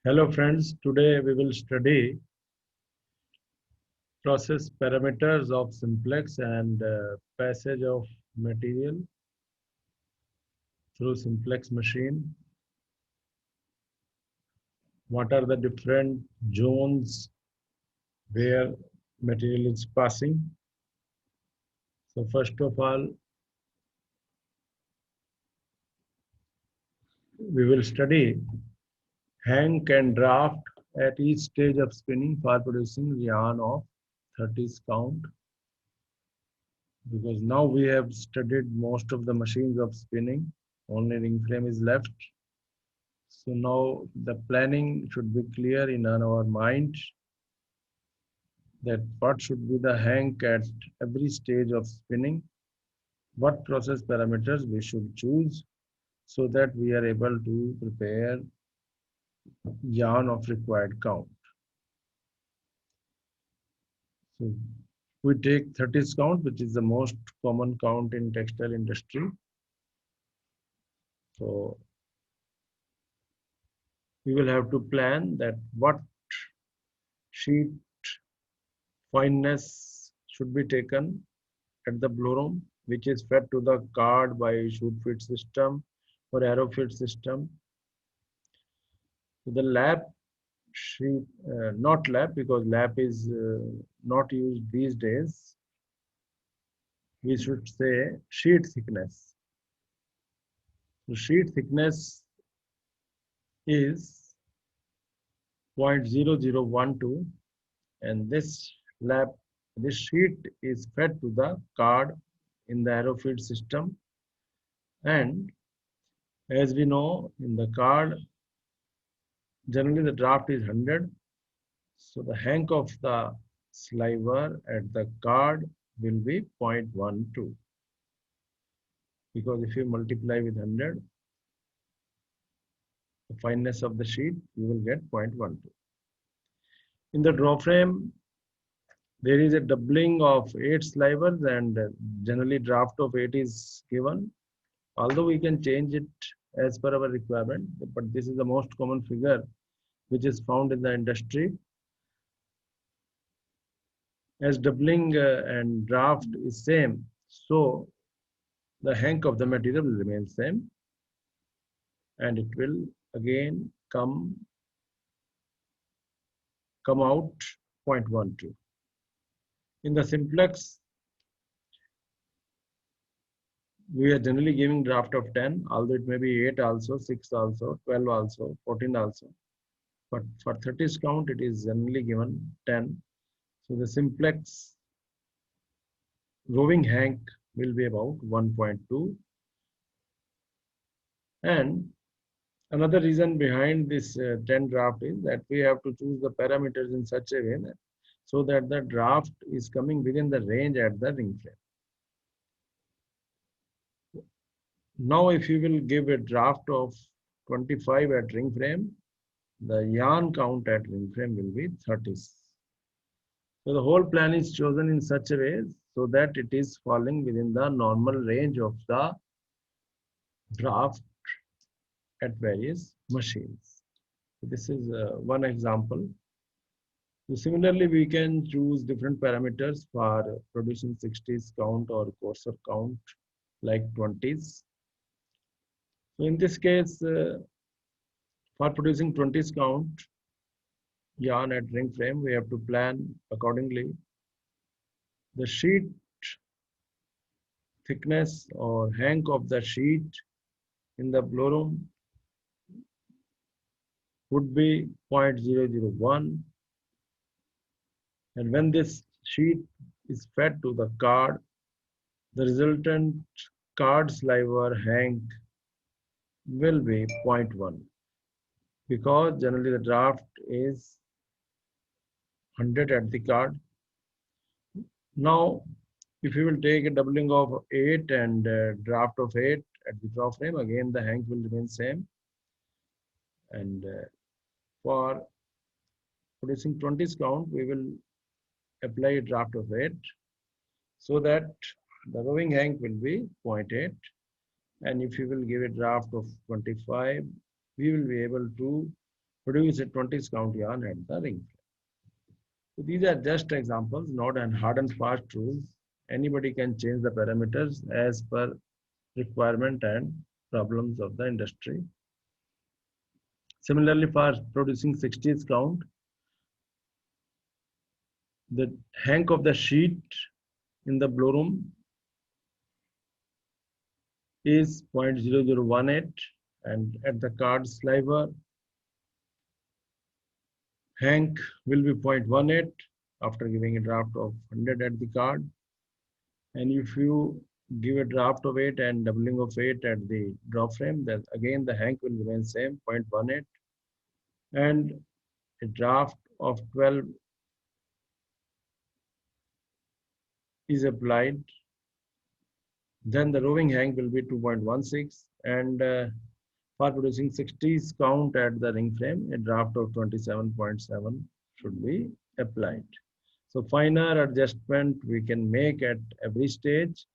Hello friends, today we will study process parameters of simplex and passage of material through simplex machine. What are the different zones where material is passing? So first of all, we will study hang and draft at each stage of spinning for producing yarn of 30s count, because now we have studied most of the machines of spinning, only ring frame is left. So now the planning should be clear in our mind that what should be the hang at every stage of spinning, what process parameters we should choose so that we are able to prepare yarn of required count. So we take 30s count, which is the most common count in textile industry. So we will have to plan that what sheet fineness should be taken at the blow-room, which is fed to the card by shoot feed system or arrow feed system. So the lap sheet, not lap, because lap is not used these days. We should say sheet thickness. So sheet thickness is 0.0012, and this sheet is fed to the card in the arrow feed system. And as we know, in the card, generally the draft is 100. So the hang of the sliver at the card will be 0.12, because if you multiply with 100, the fineness of the sheet, you will get 0.12. In the draw frame, there is a doubling of 8 slivers, and generally draft of 8 is given. Although we can change it as per our requirement, but this is the most common figure which is found in the industry. As doubling and draft is same, so the hang of the material will remain same, and it will again come out 0.12. In the simplex, we are generally giving draft of 10, although it may be 8 also, 6 also, 12 also, 14 also. But for 30s count, it is generally given 10. So the simplex roving hang will be about 1.2. And another reason behind this 10 draft is that we have to choose the parameters in such a way that so that the draft is coming within the range at the ring frame. Now, if you will give a draft of 25 at ring frame, the yarn count at ring frame will be 30. So the whole plan is chosen in such a way so that it is falling within the normal range of the draft at various machines. So this is one example. So similarly, we can choose different parameters for producing 60s count or coarser count like 20s. So in this case, for producing 20s count yarn at ring frame, we have to plan accordingly. The sheet thickness or hang of the sheet in the blow room would be 0.001, and when this sheet is fed to the card, the resultant card sliver hang will be 0.1, because generally the draft is 100 at the card. Now, if you will take a doubling of 8 and draft of 8 at the draw frame, again the hang will remain same. And for producing 20s count, we will apply a draft of 8 so that the rowing hang will be 0.8. And if you will give a draft of 25, we will be able to produce a 20 count yarn at the ring frame. So these are just examples, not an hard and fast rules. Anybody can change the parameters as per requirement and problems of the industry. Similarly, for producing 60s count, the hank of the sheet in the blowroom is 0.0018, and at the card sliver, hank will be 0.18 after giving a draft of 100 at the card. And if you give a draft of 8 and doubling of 8 at the drop frame, then again the hank will remain same, 0.18. And a draft of 12 is applied, then the roving hank will be 2.16. And for producing 60s count at the ring frame, a draft of 27.7 should be applied. So finer adjustment we can make at every stage.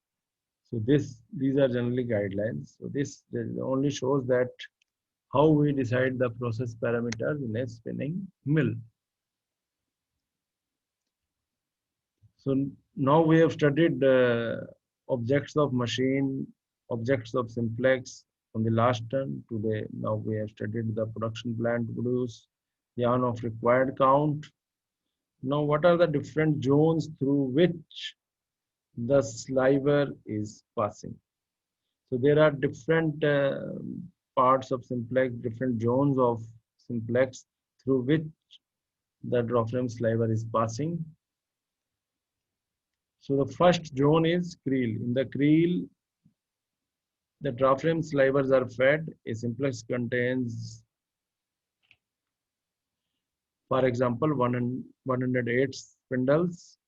So these are generally guidelines. So this only shows that how we decide the process parameters in a spinning mill. So now we have studied objects of machine, objects of simplex on the last turn. Today, now we have studied the production plan to produce yarn of required count. Now, what are the different zones through which the sliver is passing? So there are different parts of simplex, different zones of simplex through which the draw frame sliver is passing. So the first zone is creel. In the creel, the draw frame slivers are fed. A simplex contains, for example, 108 spindles.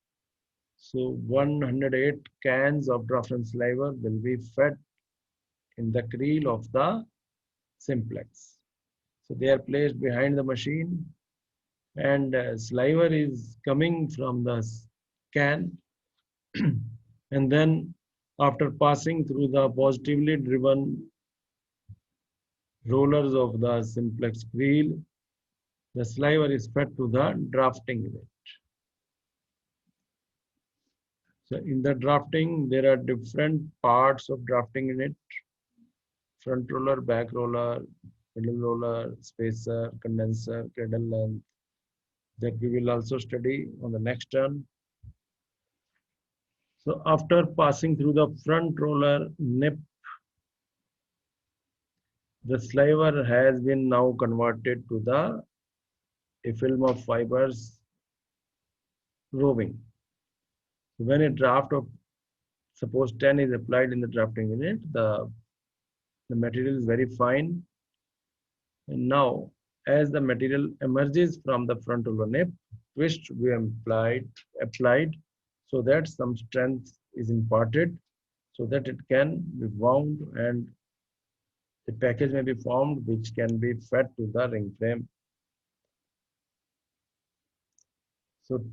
So 108 cans of draw frame sliver will be fed in the creel of the simplex. So they are placed behind the machine, and sliver is coming from the can. And then after passing through the positively driven rollers of the simplex creel, the sliver is fed to the drafting unit. So in the drafting, there are different parts of drafting unit: front roller, back roller, middle roller, spacer, condenser, cradle length, that we will also study on the next turn. So after passing through the front roller nip, the sliver has been now converted to a film of fibers roving. So when a draft of suppose 10 is applied in the drafting unit, the material is very fine. And now as the material emerges from the front roller nip, twist will be applied so that some strength is imparted so that it can be wound and a package may be formed which can be fed to the ring frame. So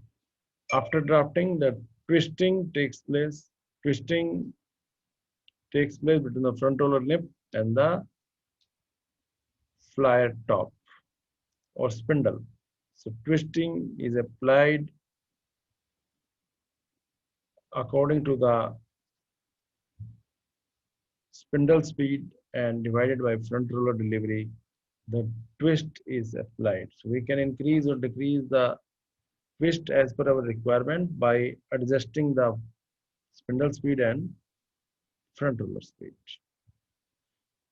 after drafting, the twisting takes place. Twisting takes place between the front roller nip and the flyer top or spindle. So twisting is applied according to the spindle speed and divided by front roller delivery. The twist is applied. So we can increase or decrease the twist as per our requirement by adjusting the spindle speed and front roller speed.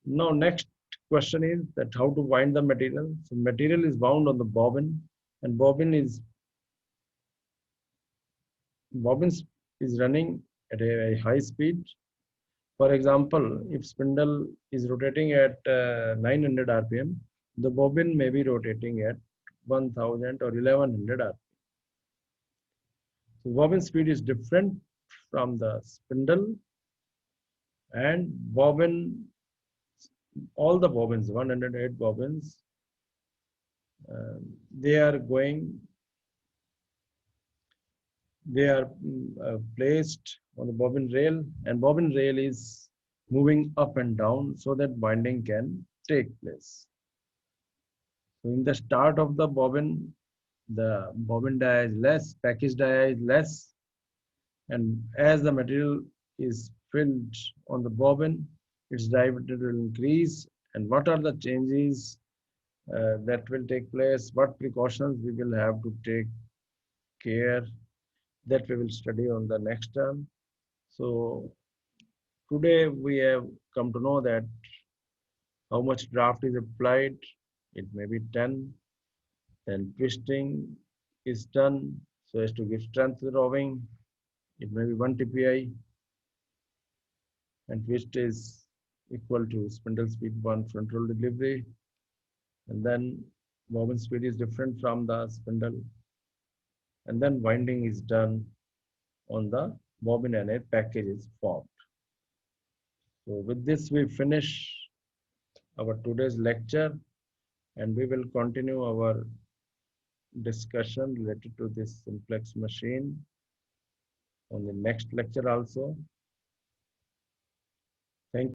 Now next question is that how to wind the material. So material is wound on the bobbin, and bobbin is running at a high speed. For example, if spindle is rotating at 900 RPM, the bobbin may be rotating at 1000 or 1100 RPM. So bobbin speed is different from the spindle, and bobbin, all the bobbins, 108 bobbins, they are placed on the bobbin rail, and bobbin rail is moving up and down so that binding can take place. So in the start of the bobbin dia is less, package dia is less, and as the material is filled on the bobbin, its diameter will increase. And what are the changes that will take place? What precautions we will have to take care, that we will study on the next term. So today we have come to know that how much draft is applied. It may be 10. Then twisting is done so as to give strength to the roving. It may be 1 TPI, and twist is equal to spindle speed 1 front roll delivery. And then bobbin speed is different from the spindle. And then winding is done on the bobbin and a package is formed. So with this we finish our today's lecture, and we will continue our discussion related to this simplex machine on the next lecture also. Thank you.